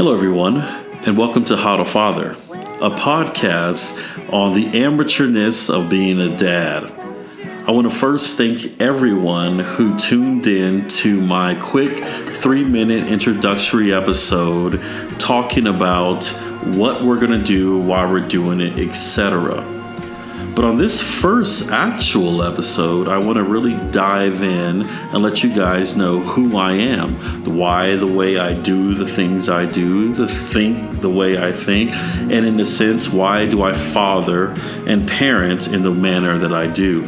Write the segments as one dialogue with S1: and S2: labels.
S1: Hello, everyone, and welcome to How to Father, a podcast on the amateurness of being a dad. I want to first thank everyone who tuned in to my quick 3-minute introductory episode talking about what we're going to do, why we're doing it, etc. But on this first actual episode, I want to really dive in and let you guys know who I am, why the way I do the things I do, the way I think, and in a sense, why do I father and parent in the manner that I do.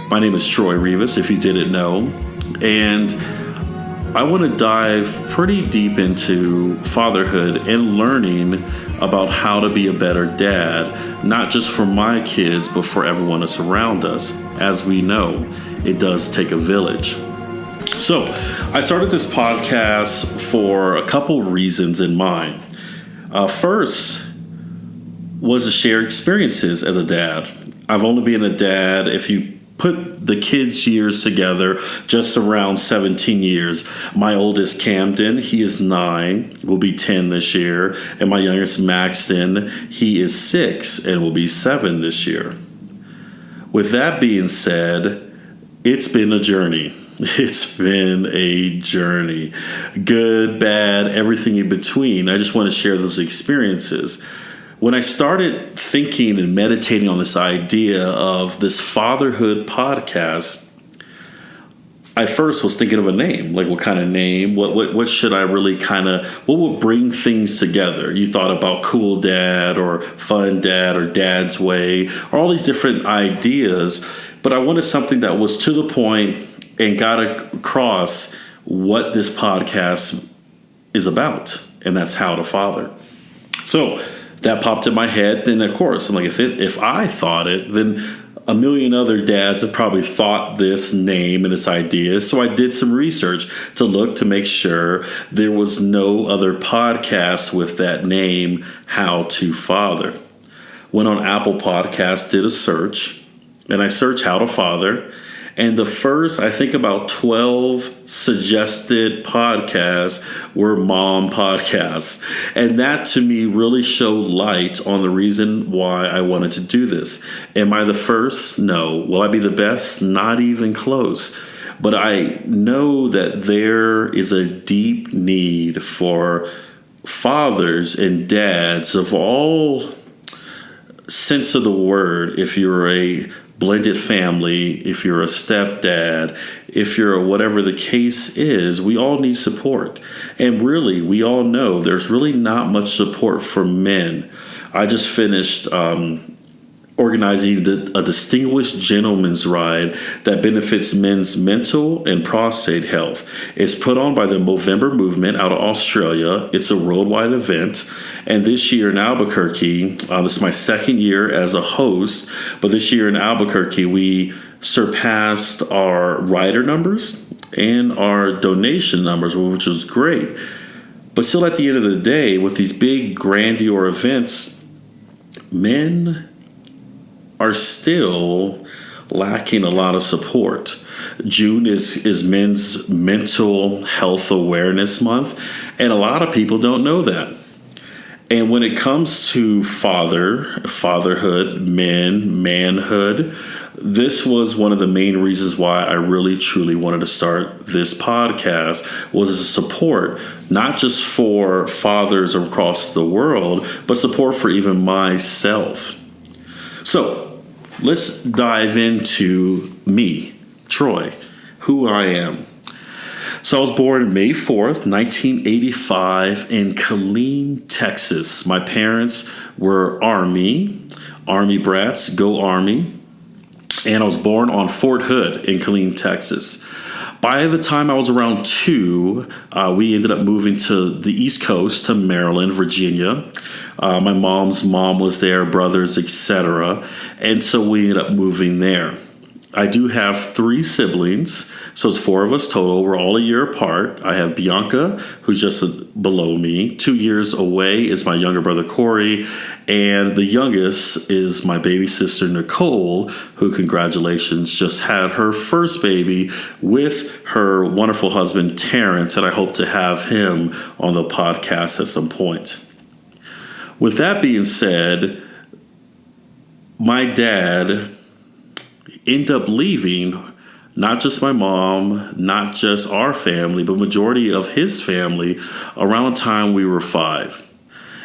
S1: My name is Troy Rivas, if you didn't know, and I want to dive pretty deep into fatherhood and learning about how to be a better dad, not just for my kids, but for everyone that's around us. As we know, it does take a village. So I started this podcast for a couple reasons in mind. First was to share experiences as a dad. I've only been a dad, if you put the kids' years together, just around 17 years. My oldest, Camden, he is 9, will be 10 this year. And my youngest, Maxton, he is 6 and will be 7 this year. With that being said, it's been a journey. It's been a journey. Good, bad, everything in between. I just want to share those experiences. When I started thinking and meditating on this idea of this fatherhood podcast, I first was thinking of a name. Like, what kind of name? What should I really what would bring things together? You thought about Cool Dad or Fun Dad or Dad's Way, or all these different ideas. But I wanted something that was to the point and got across what this podcast is about. And that's how to father. So that popped in my head. Then, of course, I'm like, if I thought it, then a million other dads have probably thought this name and this idea. So I did some research to look to make sure there was no other podcast with that name, How to Father. Went on Apple Podcasts, did a search, and I searched How to Father. And the first, I think about 12 suggested podcasts were mom podcasts. And that to me really showed light on the reason why I wanted to do this. Am I the first? No. Will I be the best? Not even close. But I know that there is a deep need for fathers and dads of all sense of the word. If you're a blended family, if you're a stepdad, if you're a whatever the case is, we all need support. And really, we all know there's really not much support for men. I just finished organizing a distinguished gentleman's ride that benefits men's mental and prostate health. It's put on by the Movember Movement out of Australia. It's a worldwide event. And this year in Albuquerque, this is my second year as a host, but this year in Albuquerque, we surpassed our rider numbers and our donation numbers, which was great. But still, at the end of the day, with these big grandeur events, men are still lacking a lot of support. June is Men's Mental Health Awareness Month, and a lot of people don't know that. And when it comes to fatherhood, manhood, this was one of the main reasons why I really truly wanted to start this podcast, was support, not just for fathers across the world, but support for even myself. So let's dive into me, Troy, who I am. So I was born May 4th, 1985 in Killeen, Texas. My parents were Army brats, go Army. And I was born on Fort Hood in Killeen, Texas. By the time I was around 2, we ended up moving to the East Coast, to Maryland, Virginia. My mom's mom was there, brothers, etc. And so we ended up moving there. I do have 3 siblings, so it's 4 of us total. We're all a year apart. I have Bianca, who's just below me. 2 years away is my younger brother, Corey. And the youngest is my baby sister, Nicole, who, congratulations, just had her first baby with her wonderful husband, Terrence. And I hope to have him on the podcast at some point. With that being said, my dad ended up leaving not just my mom, not just our family, but majority of his family around the time we were 5.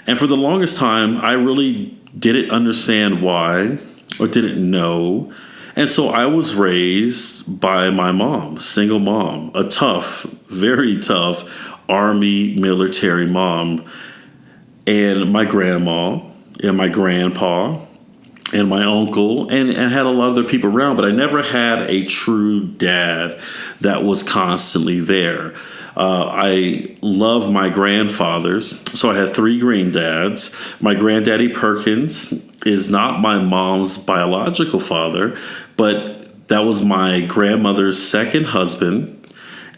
S1: And for the longest time, I really didn't understand why or didn't know. And so I was raised by my mom, single mom, a tough, very tough Army military mom, and my grandma and my grandpa and my uncle, and I had a lot of other people around, but I never had a true dad that was constantly there. I love my grandfathers, so I had 3 granddads. My granddaddy Perkins is not my mom's biological father, but that was my grandmother's second husband,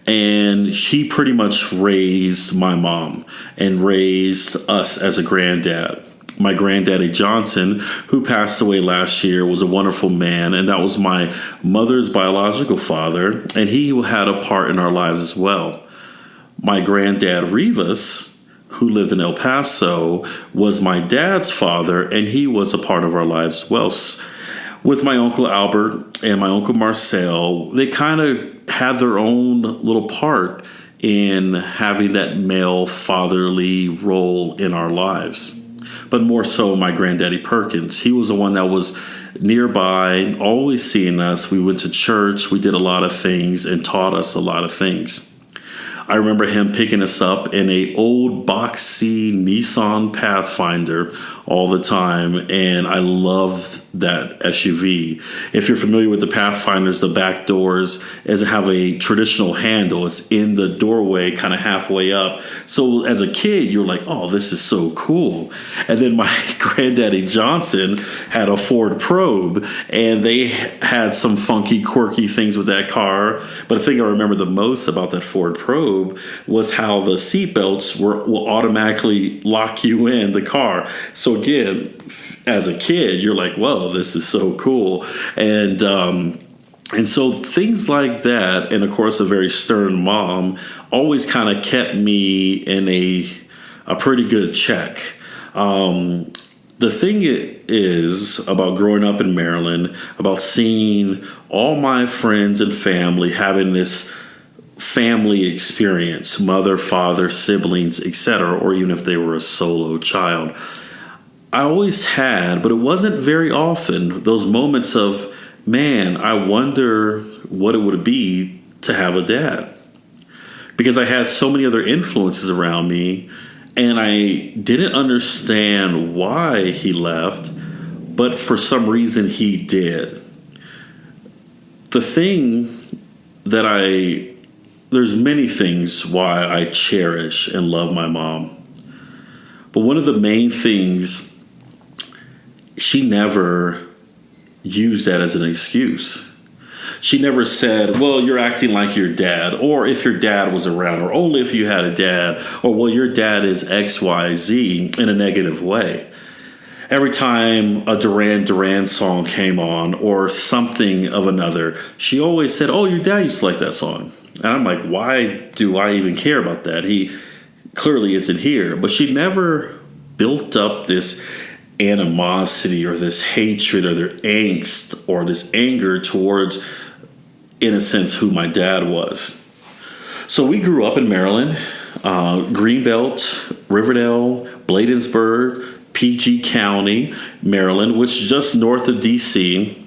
S1: and he pretty much raised my mom and raised us as a granddad. My granddaddy Johnson, who passed away last year, was a wonderful man, and that was my mother's biological father, and he had a part in our lives as well. My granddad Rivas, who lived in El Paso, was my dad's father, and he was a part of our lives as well. With my uncle Albert and my uncle Marcel, they kind of had their own little part in having that male fatherly role in our lives. But more so my granddaddy Perkins. He was the one that was nearby, always seeing us. We went to church. We did a lot of things and taught us a lot of things. I remember him picking us up in a old boxy Nissan Pathfinder all the time, and I loved that SUV. If you're familiar with the Pathfinders, the back doors doesn't have a traditional handle. It's in the doorway, kind of halfway up. So as a kid, you're like, oh, this is so cool. And then my granddaddy Johnson had a Ford Probe, and they had some funky, quirky things with that car. But the thing I remember the most about that Ford Probe was how the seatbelts will automatically lock you in the car. So again, as a kid, you're like, whoa, this is so cool. And so things like that, and of course a very stern mom, always kind of kept me in a pretty good check. The thing is about growing up in Maryland, about seeing all my friends and family having this family experience, mother, father, siblings, etc., or even if they were a solo child. I always had, but it wasn't very often, those moments of, man, I wonder what it would be to have a dad. Because I had so many other influences around me, and I didn't understand why he left, but for some reason he did. The thing that there's many things why I cherish and love my mom. But one of the main things, she never used that as an excuse. She never said, well, you're acting like your dad, or if your dad was around, or only if you had a dad, or well, your dad is X, Y, Z in a negative way. Every time a Duran Duran song came on or something of another, she always said, oh, your dad used to like that song. And I'm like, why do I even care about that? He clearly isn't here. But she never built up this animosity or this hatred or their angst or this anger towards, in a sense, who my dad was. So we grew up in Maryland, Greenbelt, Riverdale, Bladensburg, PG County, Maryland, which is just north of D.C.,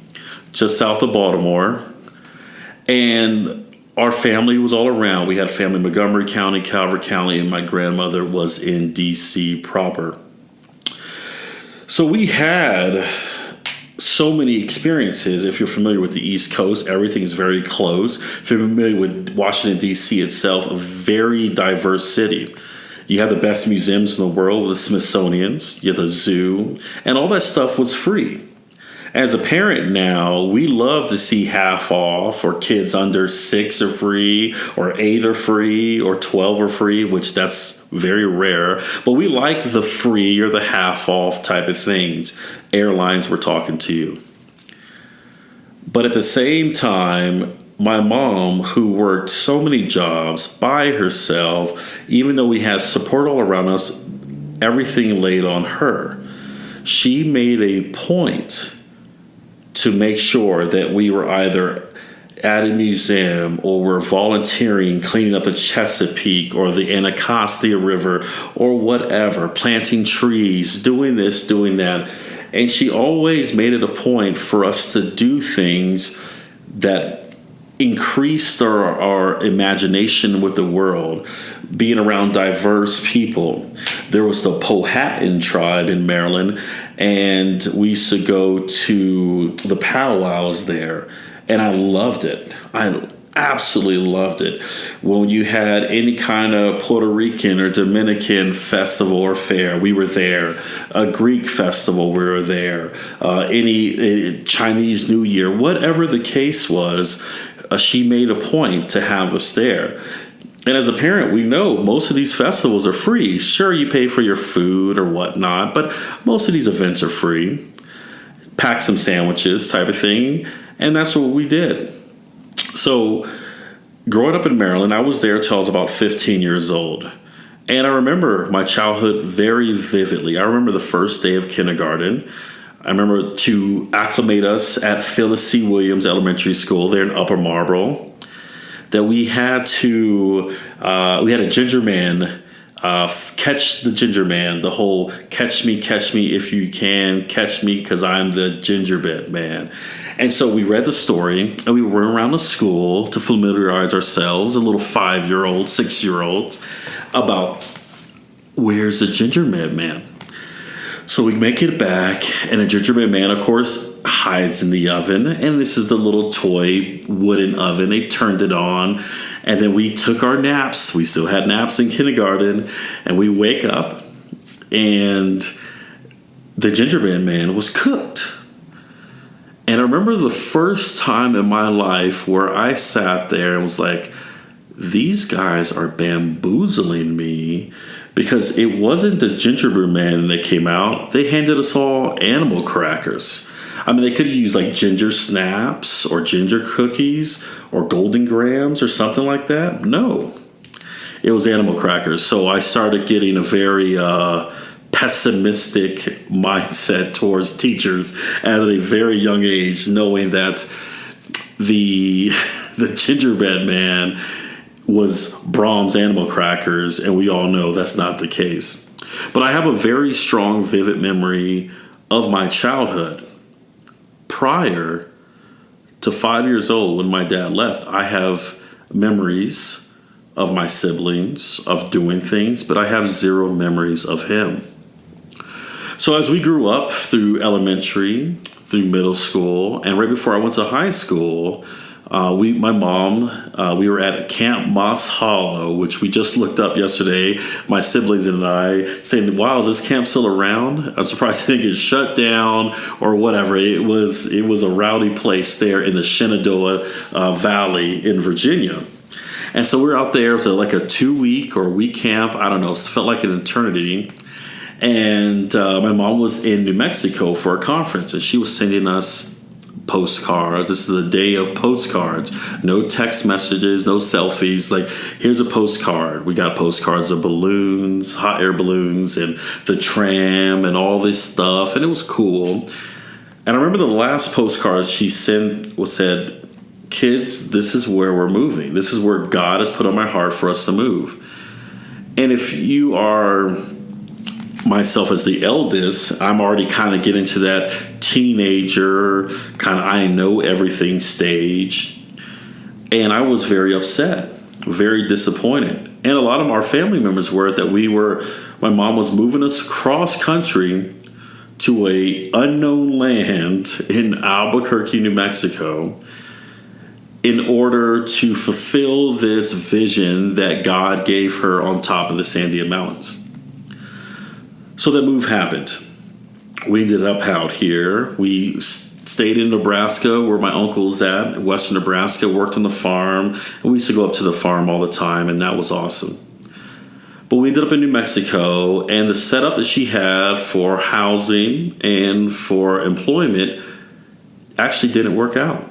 S1: just south of Baltimore. And our family was all around. We had family in Montgomery County, Calvert County, and my grandmother was in D.C. proper. So we had so many experiences. If you're familiar with the East Coast, everything's very close. If you're familiar with Washington, D.C. itself, a very diverse city. You have the best museums in the world, the Smithsonian's, you have the zoo, and all that stuff was free. As a parent now, we love to see half off, or kids under 6 are free, or 8 are free, or 12 are free, which that's very rare. But we like the free or the half off type of things. Airlines were talking to you. But at the same time, my mom, who worked so many jobs by herself, even though we had support all around us, everything laid on her. She made a point to make sure that we were either at a museum or were volunteering, cleaning up the Chesapeake or the Anacostia River or whatever, planting trees, doing this, doing that. And she always made it a point for us to do things that increased our imagination with the world, being around diverse people. There was the Powhatan tribe in Maryland, and we used to go to the powwows there, and I loved it. I absolutely loved it. When you had any kind of Puerto Rican or Dominican festival or fair, we were there. A Greek festival, we were there. Any Chinese New Year, whatever the case was, she made a point to have us there. And as a parent, we know most of these festivals are free. Sure, you pay for your food or whatnot, but most of these events are free. Pack some sandwiches type of thing. And that's what we did. So growing up in Maryland, I was there till I was about 15 years old. And I remember my childhood very vividly. I remember the first day of kindergarten. I remember to acclimate us at Phyllis C. Williams Elementary School there in Upper Marlboro, that we had a ginger man, catch the ginger man, the whole catch me if you can, catch me because I'm the gingerbread man. And so we read the story, and we went around the school to familiarize ourselves, a little 5-year-old, 6-year-olds, about where's the gingerbread man. So we make it back, and the gingerbread man, of course, hides in the oven. And this is the little toy wooden oven. They turned it on, and then we took our naps. We still had naps in kindergarten, and we wake up, and the gingerbread man was cooked. And I remember the first time in my life where I sat there and was like, these guys are bamboozling me, because it wasn't the gingerbread man that came out. They handed us all animal crackers. I mean, they could have used like ginger snaps or ginger cookies or golden grams or something like that. No, it was animal crackers. So I started getting a very pessimistic mindset towards teachers at a very young age, knowing that the gingerbread man was Brahms animal crackers, and we all know that's not the case. But I have a very strong, vivid memory of my childhood. Prior to 5 years old, when my dad left, I have memories of my siblings, of doing things, but I have zero memories of him. So as we grew up through elementary, through middle school, and right before I went to high school, we were at Camp Moss Hollow, which we just looked up yesterday, my siblings and I, saying, wow, is this camp still around? I'm surprised it didn't get shut down or whatever. It was a rowdy place there in the Shenandoah Valley in Virginia. And so we were out there to like a 2-week or week camp. I don't know, it felt like an eternity. And my mom was in New Mexico for a conference, and she was sending us postcards. This is the day of postcards. No text messages, no selfies. Like, here's a postcard. We got postcards of balloons, hot air balloons, and the tram and all this stuff. And it was cool. And I remember the last postcard she said, kids, this is where we're moving. This is where God has put on my heart for us to move. And if you are myself as the eldest, I'm already kind of getting to that teenager kind of I know everything stage, and I was very upset, very disappointed. And a lot of our family members were that my mom was moving us cross country to a unknown land in Albuquerque, New Mexico, in order to fulfill this vision that God gave her on top of the Sandia Mountains. So that move happened. We ended up out here. We stayed in Nebraska where my uncle's at, western Nebraska, worked on the farm. And we used to go up to the farm all the time, and that was awesome. But we ended up in New Mexico, and the setup that she had for housing and for employment actually didn't work out.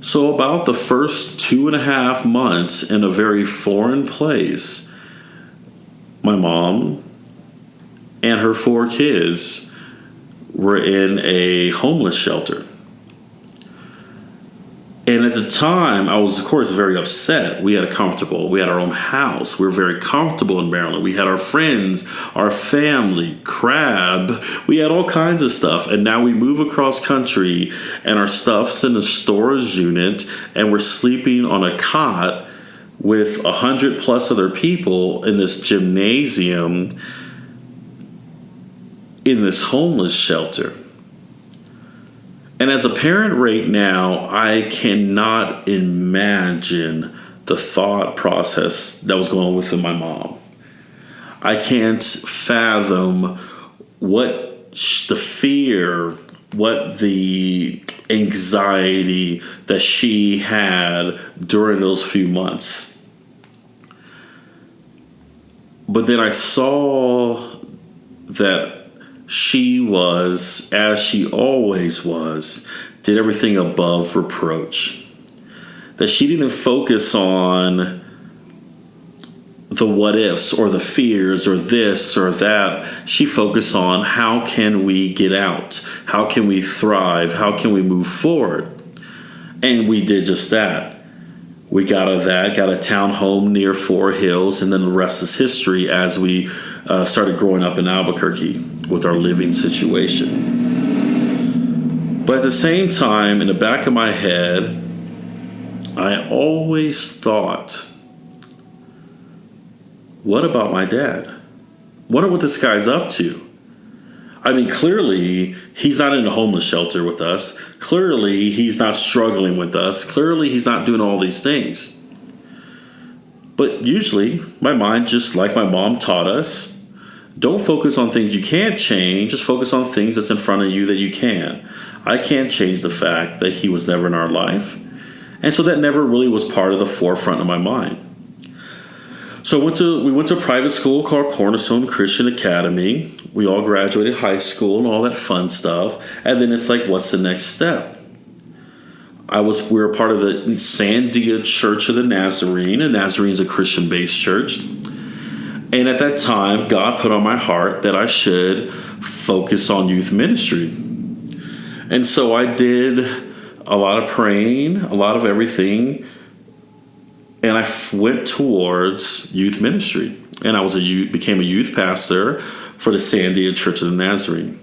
S1: So about the first 2.5 months in a very foreign place, my mom and her 4 kids were in a homeless shelter. And at the time, I was, of course, very upset. We had our own house. We were very comfortable in Maryland. We had our friends, our family, crab. We had all kinds of stuff. And now we move across country and our stuff's in a storage unit and we're sleeping on a cot with 100+ other people in this gymnasium in this homeless shelter. And as a parent right now, I cannot imagine the thought process that was going on within my mom. I can't fathom what the fear, what the anxiety that she had during those few months. But then I saw that she was, as she always was, did everything above reproach. That she didn't focus on the what ifs or the fears or this or that. She focused on how can we get out? How can we thrive? How can we move forward? And we did just that. We got a town home near 4 Hills, and then the rest is history as we started growing up in Albuquerque with our living situation. But at the same time, in the back of my head, I always thought, what about my dad? Wonder what this guy's up to. I mean, clearly, he's not in a homeless shelter with us. Clearly, he's not struggling with us. Clearly, he's not doing all these things. But usually, my mind, just like my mom taught us, don't focus on things you can't change. Just focus on things that's in front of you that you can. I can't change the fact that he was never in our life. And so that never really was part of the forefront of my mind. So we went to a private school called Cornerstone Christian Academy. We all graduated high school and all that fun stuff. And then it's like, what's the next step? We were part of the Sandia Church of the Nazarene. And Nazarene is a Christian-based church. And at that time, God put on my heart that I should focus on youth ministry. And so I did a lot of praying, a lot of everything. And I went towards youth ministry. And I became a youth pastor for the Sandia Church of the Nazarene.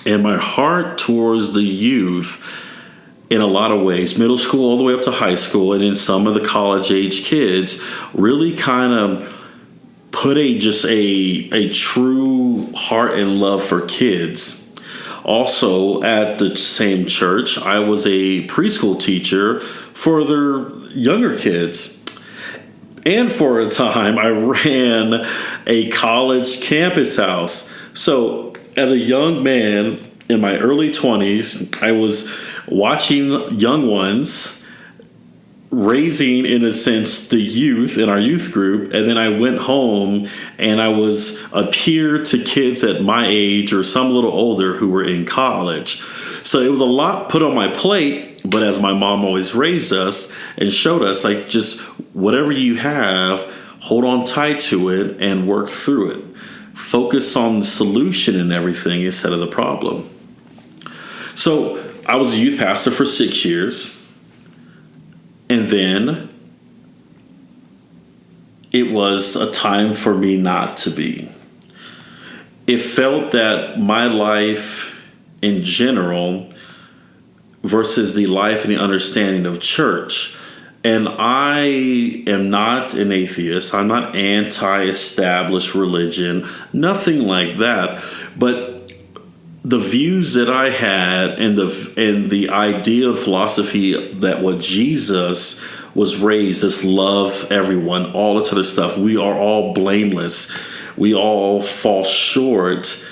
S1: And my heart towards the youth, in a lot of ways, middle school all the way up to high school, and then some of the college-age kids, really kind of put a true heart and love for kids. Also, at the same church, I was a preschool teacher for their younger kids. And for a time, I ran a college campus house. So as a young man in my early 20s, I was watching young ones, raising, in a sense, the youth in our youth group. And then I went home and I was a peer to kids at my age or some a little older who were in college. So it was a lot put on my plate. But as my mom always raised us and showed us, like, just whatever you have, hold on tight to it and work through it. Focus on the solution and everything instead of the problem. So I was a youth pastor for 6 years. And then it was a time for me not to be. It felt that my life in general versus the life and the understanding of church. And I am not an atheist. I'm not anti-established religion, nothing like that. But the views that I had and the idea of philosophy that what Jesus was raised, this love everyone, all this other stuff, we are all blameless. We all fall short.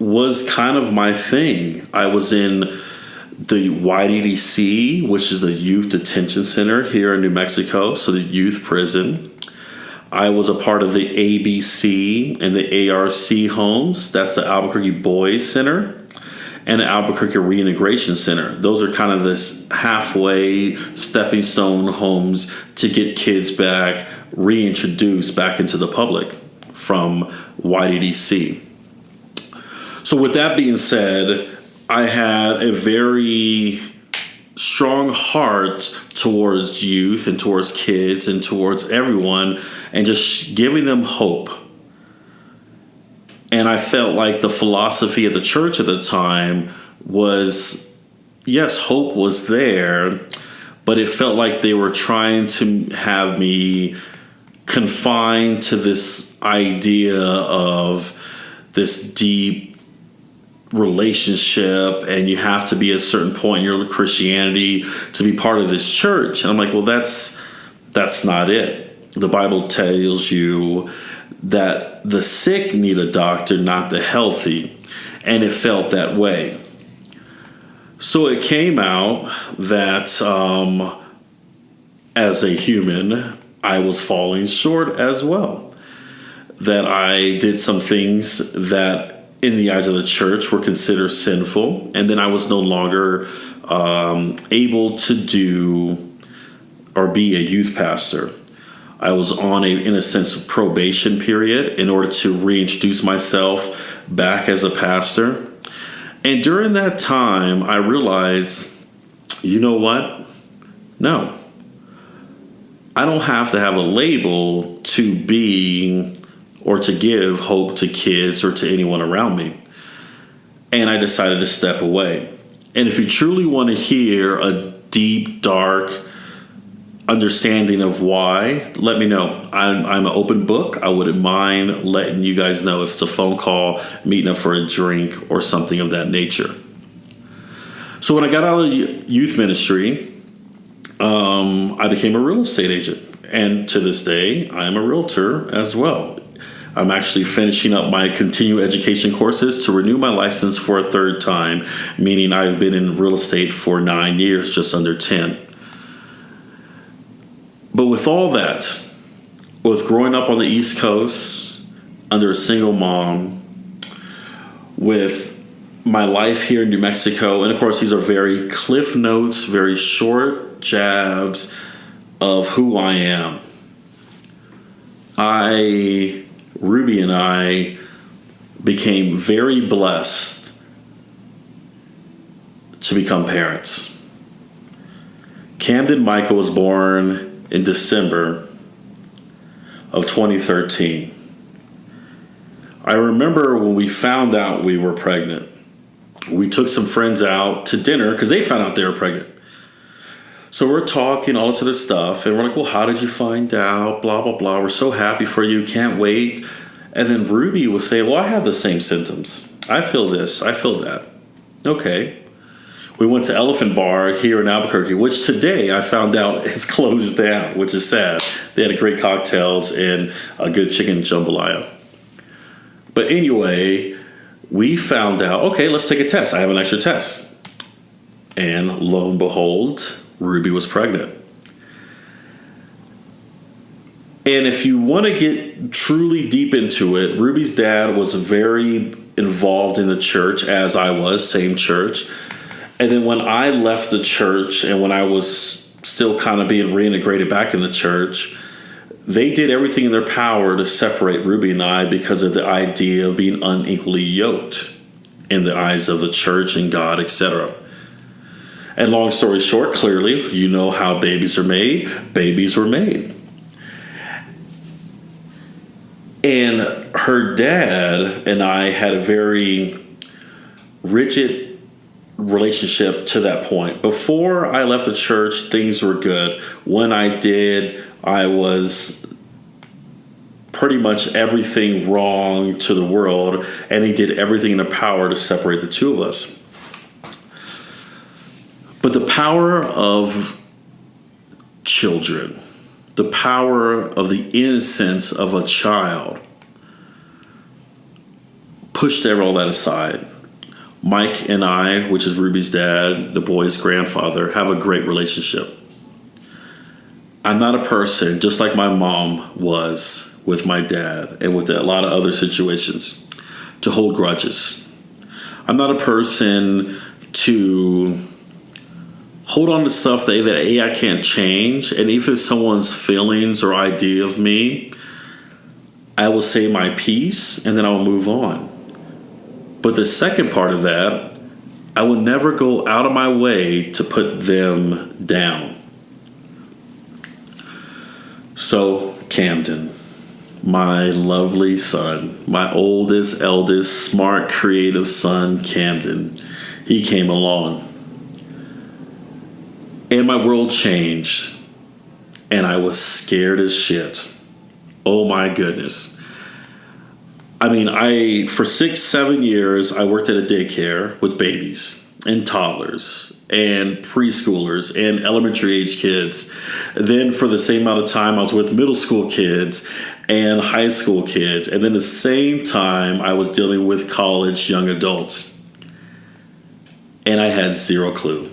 S1: was kind of my thing. I was in the YDDC, which is the Youth Detention Center here in New Mexico, so the youth prison. I was a part of the ABC and the ARC homes. That's the Albuquerque Boys Center and the Albuquerque Reintegration Center. Those are kind of this halfway stepping stone homes to get kids back, reintroduced back into the public from YDDC. So with that being said, I had a very strong heart towards youth and towards kids and towards everyone and just giving them hope. And I felt like the philosophy of the church at the time was, yes, hope was there, but it felt like they were trying to have me confined to this idea of this deep relationship, and you have to be at a certain point in your Christianity to be part of this church. And I'm like, well, that's not it. The Bible tells you that the sick need a doctor, not the healthy. And it felt that way. So it came out that as a human, I was falling short as well. That I did some things that in the eyes of the church were considered sinful. And then I was no longer able to do or be a youth pastor. I was on in a sense, probation period in order to reintroduce myself back as a pastor. And during that time, I realized, you know what? No. I don't have to have a label to be or to give hope to kids or to anyone around me. And I decided to step away. And if you truly want to hear a deep, dark understanding of why, let me know. I'm an open book. I wouldn't mind letting you guys know if it's a phone call, meeting up for a drink, or something of that nature. So when I got out of youth ministry, I became a real estate agent. And to this day, I am a realtor as well. I'm actually finishing up my continuing education courses to renew my license for a third time, meaning I've been in real estate for 9 years, just under 10. But with all that, with growing up on the East Coast, under a single mom, with my life here in New Mexico, and of course these are very cliff notes, very short jabs of who I am. Ruby and I became very blessed to become parents. Camden Michael was born in December of 2013. I remember when we found out we were pregnant, we took some friends out to dinner because they found out they were pregnant. So we're talking all this other stuff, and we're like, well, how did you find out? Blah, blah, blah. We're so happy for you. Can't wait. And then Ruby will say, well, I have the same symptoms. I feel this. I feel that. Okay. We went to Elephant Bar here in Albuquerque, which today I found out is closed down, which is sad. They had great cocktails and a good chicken jambalaya. But anyway, we found out, okay, let's take a test. I have an extra test. And lo and behold, Ruby was pregnant. And if you want to get truly deep into it, Ruby's dad was very involved in the church, as I was, same church. And then when I left the church and when I was still kind of being reintegrated back in the church, they did everything in their power to separate Ruby and I because of the idea of being unequally yoked in the eyes of the church and God, etc. And long story short, clearly, you know how babies are made. Babies were made. And her dad and I had a very rigid relationship to that point. Before I left the church, things were good. When I did, I was pretty much everything wrong to the world, and he did everything in the power to separate the two of us. But the power of children, the power of the innocence of a child, pushed all that aside. Mike and I, which is Ruby's dad, the boy's grandfather, have a great relationship. I'm not a person, just like my mom was with my dad and with a lot of other situations, to hold grudges. I'm not a person to hold on to stuff that I can't change. And even if someone's feelings or idea of me, I will say my piece and then I'll move on. But the second part of that, I will never go out of my way to put them down. So, Camden, my lovely son, my eldest, smart, creative son, Camden, he came along. And my world changed. And I was scared as shit. Oh my goodness. I mean, for 6-7 years, I worked at a daycare with babies and toddlers and preschoolers and elementary age kids. Then for the same amount of time, I was with middle school kids and high school kids. And then the same time, I was dealing with college young adults. And I had zero clue.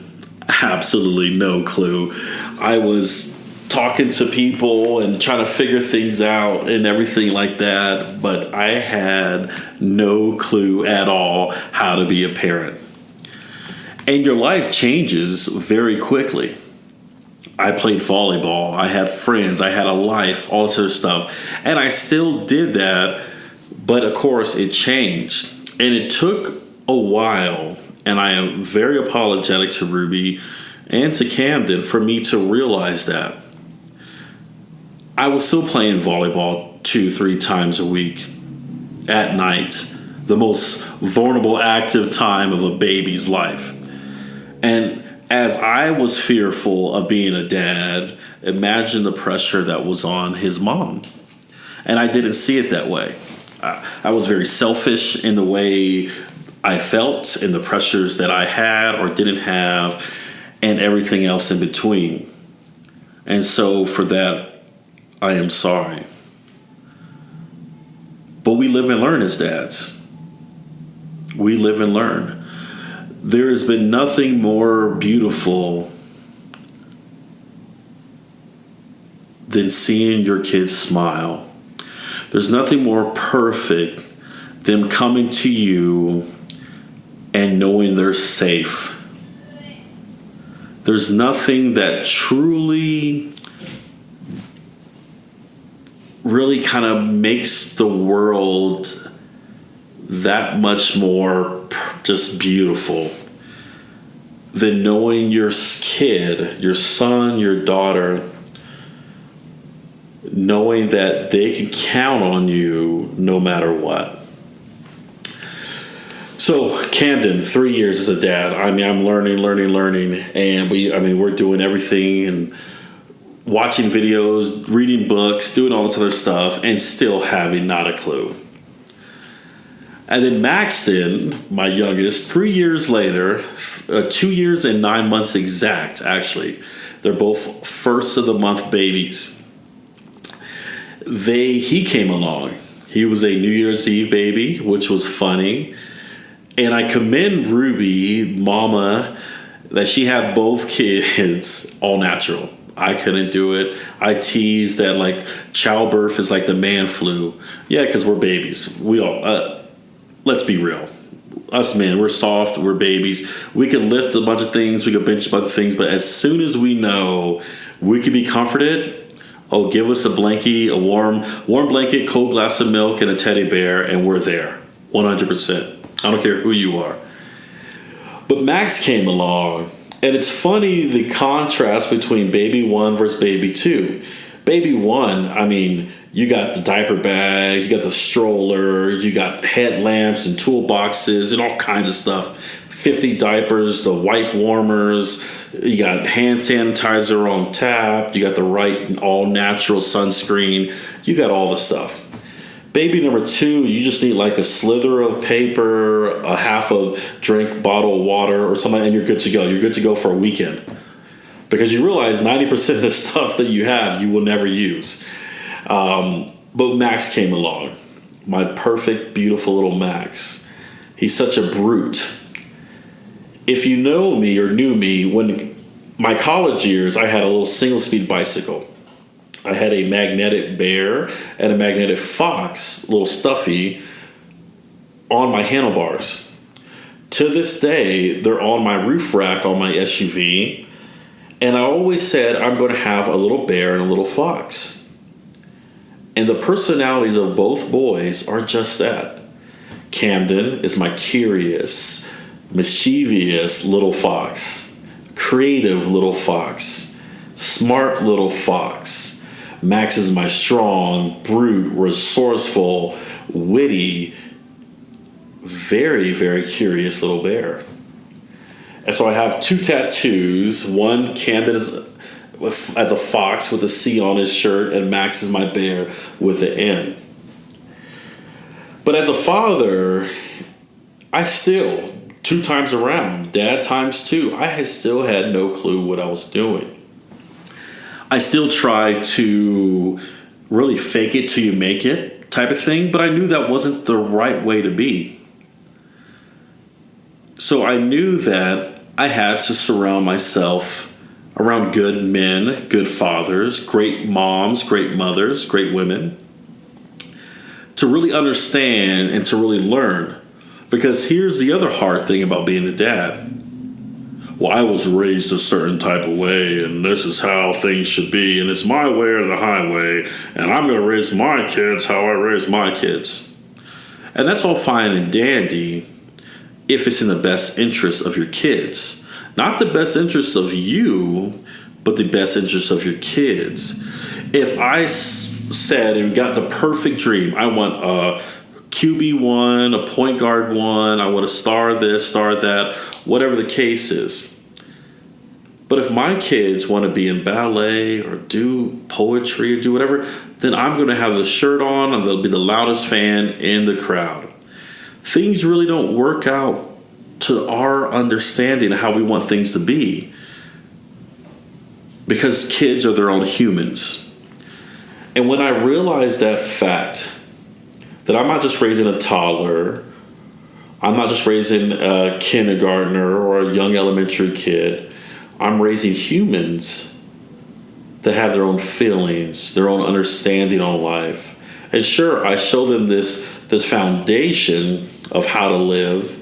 S1: Absolutely no clue. I was talking to people and trying to figure things out and everything like that, but I had no clue at all how to be a parent. And your life changes very quickly. I played volleyball, I had friends, I had a life, all this other stuff, and I still did that, but of course it changed. And it took a while, and I am very apologetic to Ruby and to Camden for me to realize that. I was still playing volleyball 2-3 times a week at night, the most vulnerable, active time of a baby's life. And as I was fearful of being a dad, imagine the pressure that was on his mom. And I didn't see it that way. I was very selfish in the way I felt and the pressures that I had or didn't have and everything else in between. And so for that, I am sorry. But we live and learn as dads. We live and learn. There has been nothing more beautiful than seeing your kids smile. There's nothing more perfect than coming to you and knowing they're safe. There's nothing that truly really kind of makes the world that much more just beautiful than knowing your kid, your son, your daughter, knowing that they can count on you no matter what. So Camden, 3 years as a dad. I mean, I'm learning, and we're doing everything and watching videos, reading books, doing all this other stuff, and still having not a clue. And then Maxton, my youngest, 3 years later, 2 years and 9 months exact, actually. They're both first of the month babies. He came along. He was a New Year's Eve baby, which was funny. And I commend Ruby, mama, that she had both kids all natural. I couldn't do it. I teased that like childbirth is like the man flu. Yeah, because we're babies. We all, let's be real. Us men, we're soft, we're babies. We can lift a bunch of things, we can bench a bunch of things, but as soon as we know we can be comforted, give us a blankie, a warm blanket, cold glass of milk, and a teddy bear, and we're there. 100%. I don't care who you are. But Max came along, and it's funny the contrast between baby one versus baby two. Baby one, I mean, you got the diaper bag, you got the stroller, you got headlamps and toolboxes and all kinds of stuff. 50 diapers, the wipe warmers, you got hand sanitizer on tap, you got the right all natural sunscreen, you got all the stuff. Baby number two, you just need like a slither of paper, a half a drink bottle of water or something, and you're good to go. You're good to go for a weekend. Because you realize 90% of the stuff that you have, you will never use. But Max came along. my perfect, beautiful little Max. He's such a brute. If you know me or knew me, when my college years, I had a little single-speed bicycle. I had a magnetic bear and a magnetic fox, little stuffy, on my handlebars. To this day, they're on my roof rack on my SUV. And I always said I'm going to have a little bear and a little fox. And the personalities of both boys are just that. Camden is my curious, mischievous little fox, creative little fox, smart little fox. Max is my strong, brute, resourceful, witty, very, very curious little bear. And so I have 2 tattoos. One, Camden is as a fox with a C on his shirt, and Max is my bear with an N. But as a father, I still, 2 times around, dad times 2, I still had no clue what I was doing. I still tried to really fake it till you make it type of thing, but I knew that wasn't the right way to be. So I knew that I had to surround myself around good men, good fathers, great moms, great mothers, great women, to really understand and to really learn. Because here's the other hard thing about being a dad. Well, I was raised a certain type of way, and this is how things should be, and it's my way or the highway, and I'm going to raise my kids how I raise my kids. And that's all fine and dandy if it's in the best interest of your kids. Not the best interest of you, but the best interest of your kids. If I said and got the perfect dream, I want a QB1, a point guard 1, I want to star this, star that, whatever the case is. But if my kids want to be in ballet or do poetry or do whatever, then I'm going to have the shirt on and they'll be the loudest fan in the crowd. Things really don't work out to our understanding of how we want things to be, because kids are their own humans. And when I realized that fact, that I'm not just raising a toddler, I'm not just raising a kindergartner or a young elementary kid, I'm raising humans that have their own feelings, their own understanding on life. And sure, I show them this foundation of how to live,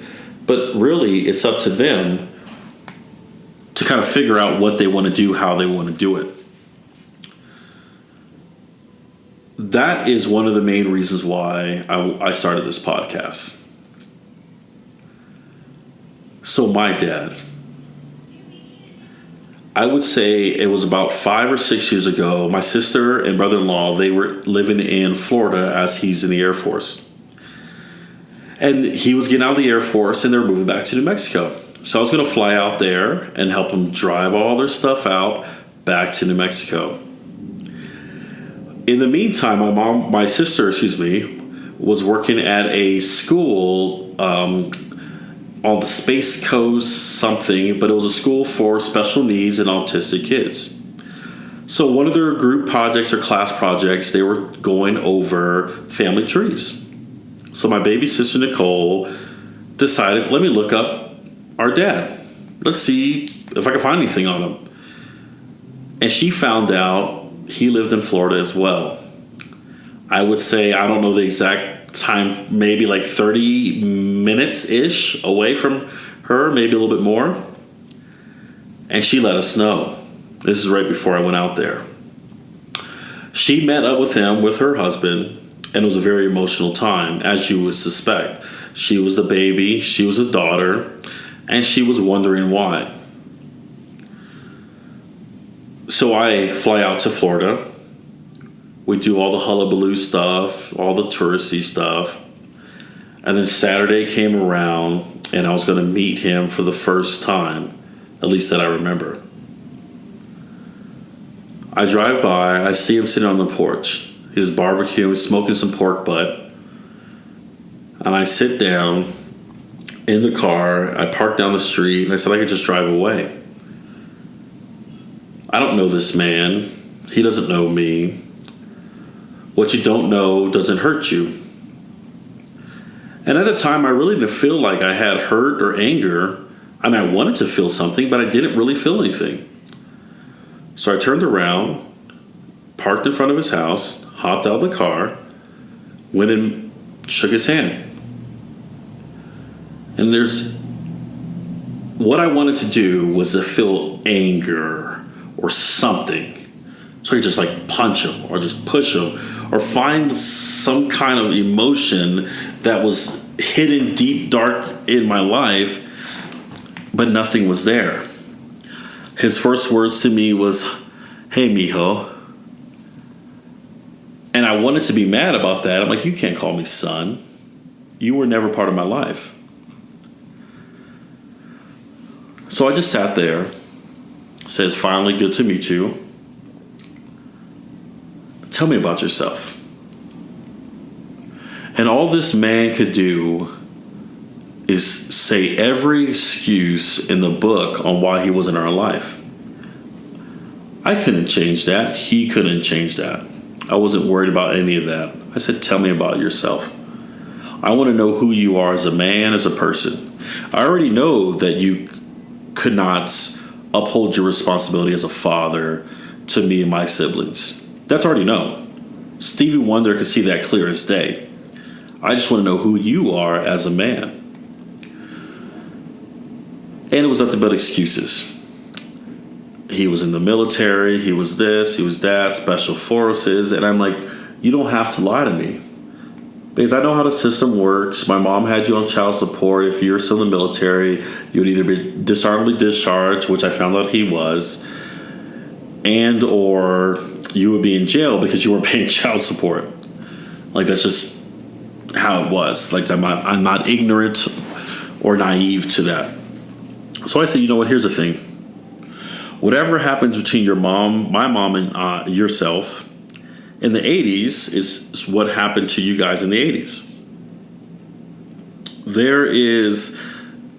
S1: but really, it's up to them to kind of figure out what they want to do, how they want to do it. That is one of the main reasons why I started this podcast. So my dad, I would say it was about 5 or 6 years ago, my sister and brother-in-law, they were living in Florida as he's in the Air Force. And he was getting out of the Air Force and they were moving back to New Mexico. So I was going to fly out there and help them drive all their stuff out back to New Mexico. In the meantime, my sister, was working at a school on the Space Coast something, but it was a school for special needs and autistic kids. So one of their group projects or class projects, they were going over family trees. So my baby sister, Nicole, decided, let me look up our dad. Let's see if I can find anything on him. And she found out he lived in Florida as well. I would say, I don't know the exact time, maybe like 30 minutes-ish away from her, maybe a little bit more. And she let us know. This is right before I went out there. She met up with him, with her husband, and it was a very emotional time, as you would suspect. She was the baby, she was a daughter, and she was wondering why. So I fly out to Florida. We do all the hullabaloo stuff, all the touristy stuff. And then Saturday came around, and I was going to meet him for the first time, at least that I remember. I drive by, I see him sitting on the porch. He was barbecuing, smoking some pork butt. And I sit down in the car, I park down the street, and I said I could just drive away. I don't know this man. He doesn't know me. What you don't know doesn't hurt you. And at the time, I really didn't feel like I had hurt or anger. I mean, I wanted to feel something, but I didn't really feel anything. So I turned around, parked in front of his house, hopped out of the car, went and shook his hand. And what I wanted to do was to feel anger or something. So I could just like punch him or just push him or find some kind of emotion that was hidden deep, dark in my life, but nothing was there. His first words to me was, "Hey, mijo." And I wanted to be mad about that. I'm like, you can't call me son. You were never part of my life. So I just sat there, said, "It's finally good to meet you. Tell me about yourself." And all this man could do is say every excuse in the book on why he was in our life. I couldn't change that. He couldn't change that. I wasn't worried about any of that. I said, "Tell me about yourself. I want to know who you are as a man, as a person. I already know that you could not uphold your responsibility as a father to me and my siblings. That's already known. Stevie Wonder could see that clear as day. I just want to know who you are as a man." And it was nothing but excuses. He was in the military, he was this, he was that, special forces. And I'm like, you don't have to lie to me. Because I know how the system works. My mom had you on child support. If you're still in the military, you would either be dishonorably discharged, which I found out he was, and or you would be in jail because you weren't paying child support. Like, that's just how it was. Like, I'm not ignorant or naive to that. So I said, you know what, here's the thing. Whatever happens between my mom and yourself in the 80s is what happened to you guys in the 80s. There is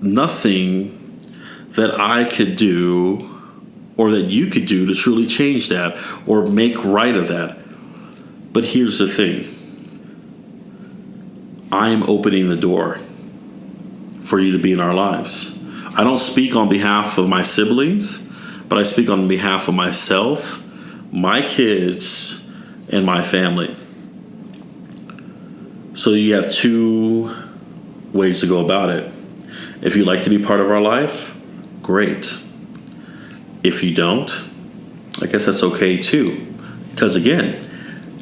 S1: nothing that I could do or that you could do to truly change that or make right of that. But here's the thing. I am opening the door for you to be in our lives. I don't speak on behalf of my siblings, but I speak on behalf of myself, my kids, and my family. So you have two ways to go about it. If you'd like to be part of our life, great. If you don't, I guess that's okay too. Because again,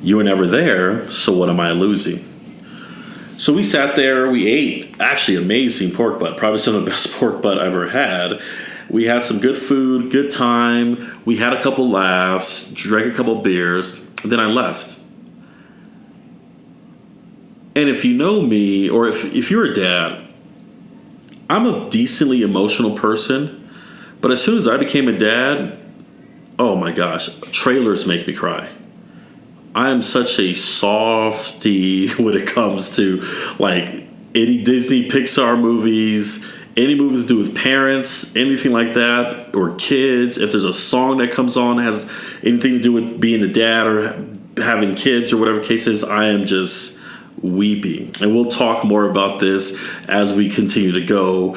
S1: you were never there, so what am I losing? So we sat there, we ate actually amazing pork butt, probably some of the best pork butt I've ever had. We had some good food, good time. We had a couple laughs, drank a couple beers, and then I left. And if you know me, or if you're a dad, I'm a decently emotional person, but as soon as I became a dad, oh my gosh, trailers make me cry. I am such a softie when it comes to like any Disney Pixar movies, any movies to do with parents, anything like that, or kids. If there's a song that comes on that has anything to do with being a dad or having kids or whatever case is, I am just weeping. And we'll talk more about this as we continue to go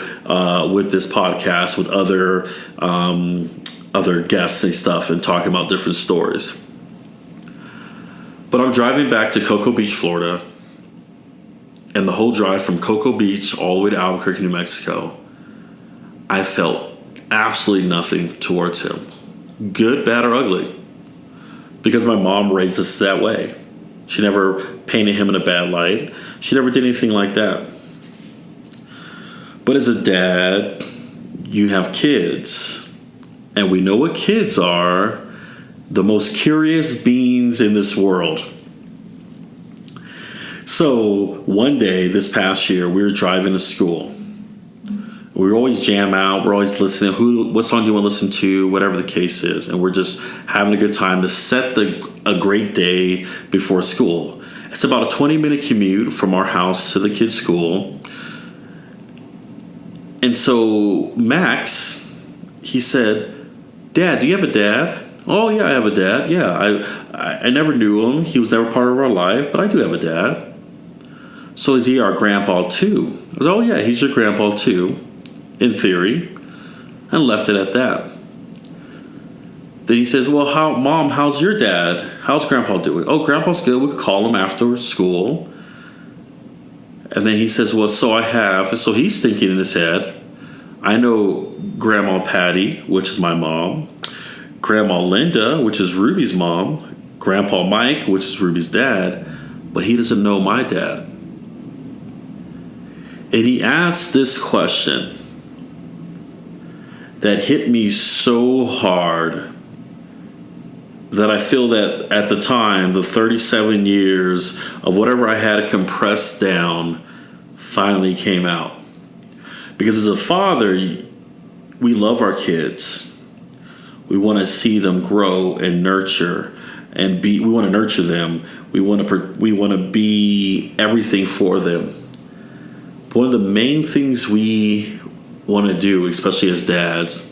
S1: with this podcast with other guests and stuff and talk about different stories. But I'm driving back to Cocoa Beach, Florida, and the whole drive from Cocoa Beach all the way to Albuquerque, New Mexico, I felt absolutely nothing towards him. Good, bad, or ugly. Because my mom raised us that way. She never painted him in a bad light. She never did anything like that. But as a dad, you have kids. And we know what kids are. The most curious beings in this world. So one day this past year, we were driving to school. We always jam out. We're always listening. What song do you want to listen to? Whatever the case is. And we're just having a good time to set a great day before school. It's about a 20-minute commute from our house to the kids' school. And so Max, he said, "Dad, do you have a dad?" "Oh, yeah, I have a dad. Yeah, I never knew him. He was never part of our life, but I do have a dad." So is he our grandpa too? I was, oh yeah, he's your grandpa too, in theory, and left it at that. Then he says, well, Mom, how's your dad? How's grandpa doing? Oh, grandpa's good. We could call him after school. And then he says, well, so he's thinking in his head, I know Grandma Patty, which is my mom, Grandma Linda, which is Ruby's mom, Grandpa Mike, which is Ruby's dad, but he doesn't know my dad. And he asked this question that hit me so hard that I feel that at the time, the 37 years of whatever I had compressed down finally came out. Because as a father, we love our kids. We want to see them grow and nurture and we want to nurture them. We want to be everything for them. One of the main things we want to do, especially as dads,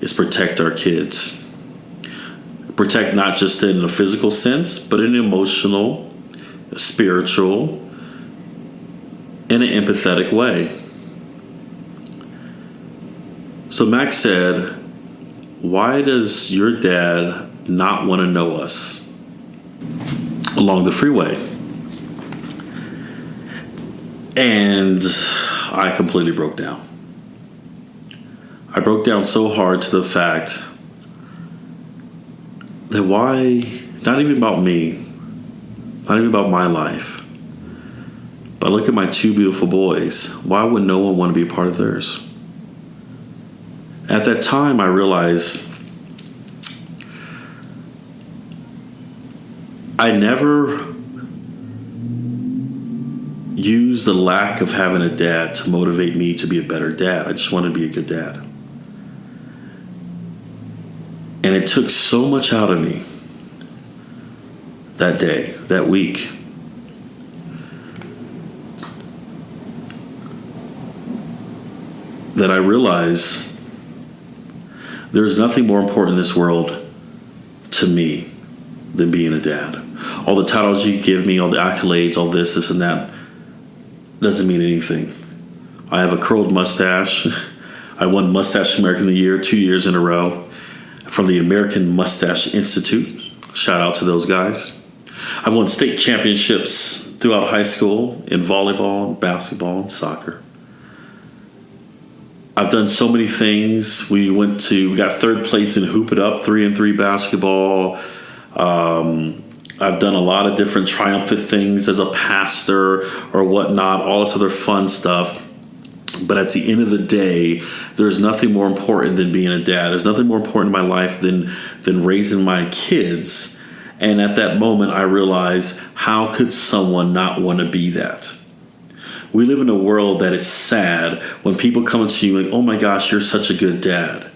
S1: is protect our kids. Protect not just in a physical sense, but in an emotional, spiritual, in an empathetic way. So Max said, why does your dad not want to know us along the freeway? And I completely broke down. I broke down so hard to the fact that why, not even about me, not even about my life, but look at my two beautiful boys. Why would no one want to be a part of theirs? At that time, I realized I never used the lack of having a dad to motivate me to be a better dad. I just wanted to be a good dad. And it took so much out of me that day, that week. That I realized there's nothing more important in this world to me than being a dad. All the titles you give me, all the accolades, all this and that, doesn't mean anything. I have a curled mustache. I won Mustache American of the Year 2 years in a row from the American Mustache Institute. Shout out to those guys. I've won state championships throughout high school in volleyball, and basketball, and soccer. I've done so many things. We got third place in Hoop It Up, 3-on-3 basketball. I've done a lot of different triumphant things as a pastor or whatnot, all this other fun stuff. But at the end of the day, there's nothing more important than being a dad. There's nothing more important in my life than raising my kids. And at that moment, I realized, how could someone not want to be that? We live in a world that it's sad when people come to you like, oh my gosh, you're such a good dad.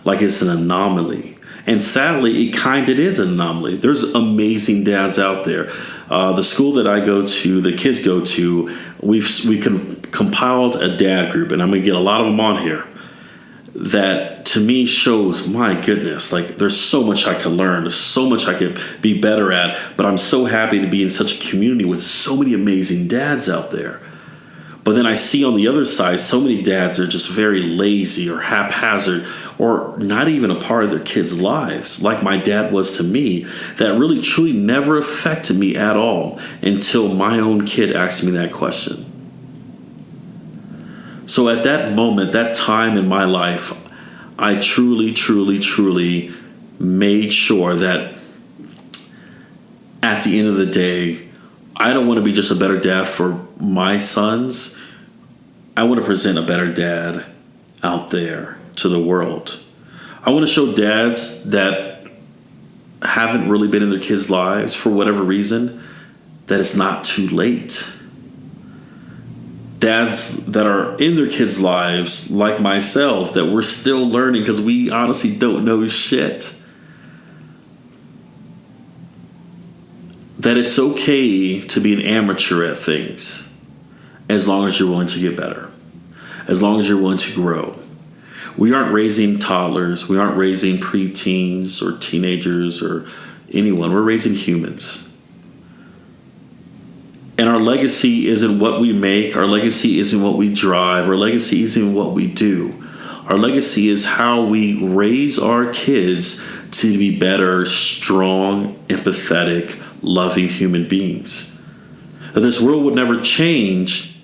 S1: Like it's an anomaly. And sadly, it is an anomaly. There's amazing dads out there. The school that I go to, the kids go to, we compiled a dad group, and I'm going to get a lot of them on here, that to me shows, my goodness, like there's so much I can learn. There's so much I could be better at. But I'm so happy to be in such a community with so many amazing dads out there. But then I see on the other side, so many dads are just very lazy or haphazard or not even a part of their kids' lives, like my dad was to me, that really truly never affected me at all until my own kid asked me that question. So at that moment, that time in my life, I truly, truly, truly made sure that at the end of the day, I don't want to be just a better dad for my sons. I want to present a better dad out there to the world. I want to show dads that haven't really been in their kids' lives for whatever reason, that it's not too late. Dads that are in their kids' lives, like myself, that we're still learning because we honestly don't know shit. That it's okay to be an amateur at things as long as you're willing to get better, as long as you're willing to grow. We aren't raising toddlers. We aren't raising preteens or teenagers or anyone. We're raising humans. And our legacy isn't what we make. Our legacy isn't what we drive. Our legacy isn't what we do. Our legacy is how we raise our kids to be better, strong, empathetic, loving human beings. That this world would never change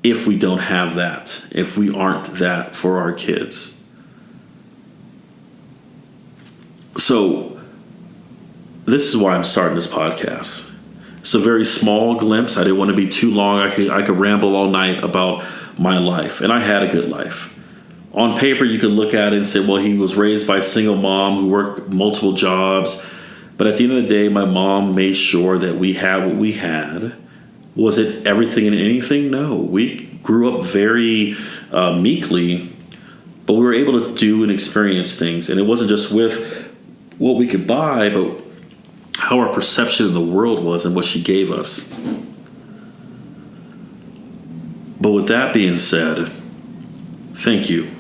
S1: if we don't have that, if we aren't that for our kids. So this is why I'm starting this podcast. It's a very small glimpse. I didn't want to be too long. I could ramble all night about my life, and I had a good life. On paper, you could look at it and say, well, he was raised by a single mom who worked multiple jobs. But at the end of the day, my mom made sure that we had what we had. Was it everything and anything? No. We grew up very meekly, but we were able to do and experience things. And it wasn't just with what we could buy, but how our perception of the world was and what she gave us. But with that being said, thank you.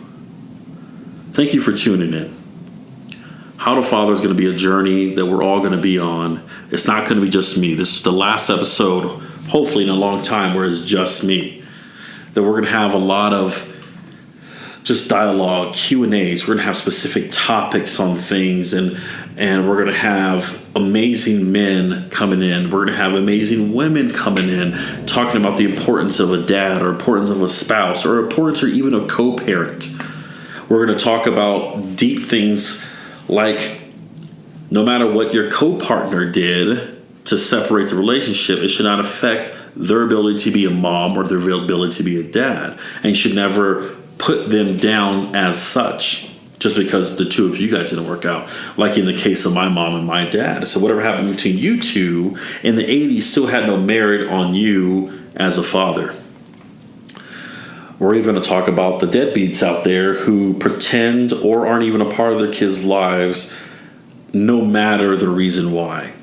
S1: Thank you for tuning in. How to Father is going to be a journey that we're all going to be on. It's not going to be just me. This is the last episode, hopefully in a long time, where it's just me. That we're going to have a lot of just dialogue, Q&As. We're going to have specific topics on things, and we're going to have amazing men coming in. We're going to have amazing women coming in, talking about the importance of a dad, or importance of a spouse, or importance or even a co-parent. We're going to talk about deep things like no matter what your co-partner did to separate the relationship, it should not affect their ability to be a mom or their ability to be a dad. And you should never put them down as such just because the two of you guys didn't work out. Like in the case of my mom and my dad. So whatever happened between you two in the 80s still had no merit on you as a father. We're even going to talk about the deadbeats out there who pretend or aren't even a part of their kids' lives no matter the reason why.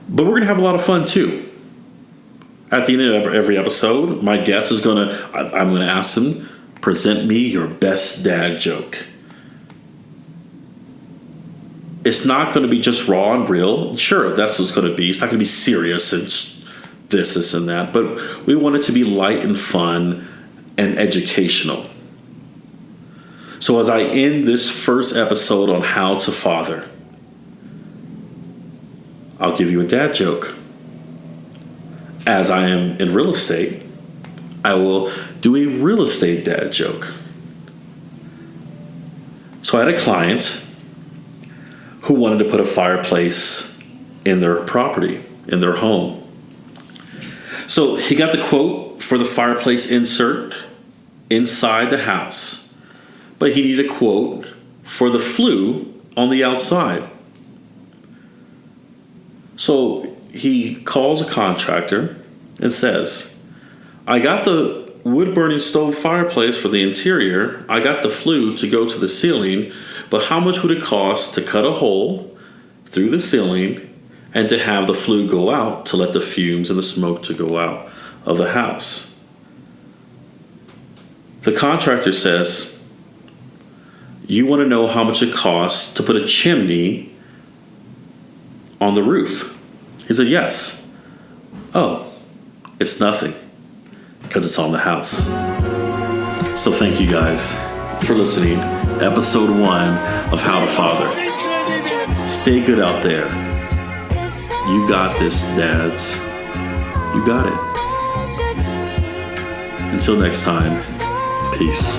S1: But we're going to have a lot of fun too. At the end of every episode, my guest is I'm going to ask him, present me your best dad joke. It's not going to be just raw and real. Sure, that's what it's going to be. It's not going to be serious and this and that. But we want it to be light and fun and educational. So as I end this first episode on How to Father, I'll give you a dad joke. As I am in real estate, I will do a real estate dad joke. So I had a client who wanted to put a fireplace in their property, in their home. So he got the quote for the fireplace insert inside the house, but he needed a quote for the flue on the outside. So he calls a contractor and says, I got the wood-burning stove fireplace for the interior. I got the flue to go to the ceiling, but how much would it cost to cut a hole through the ceiling and to have the flue go out to let the fumes and the smoke to go out of the house? The contractor says, you want to know how much it costs to put a chimney on the roof? He said, yes. Oh, it's nothing because it's on the house. So thank you guys for listening. Episode 1 of How to Father. Stay good out there. You got this, dads. You got it. Until next time, peace.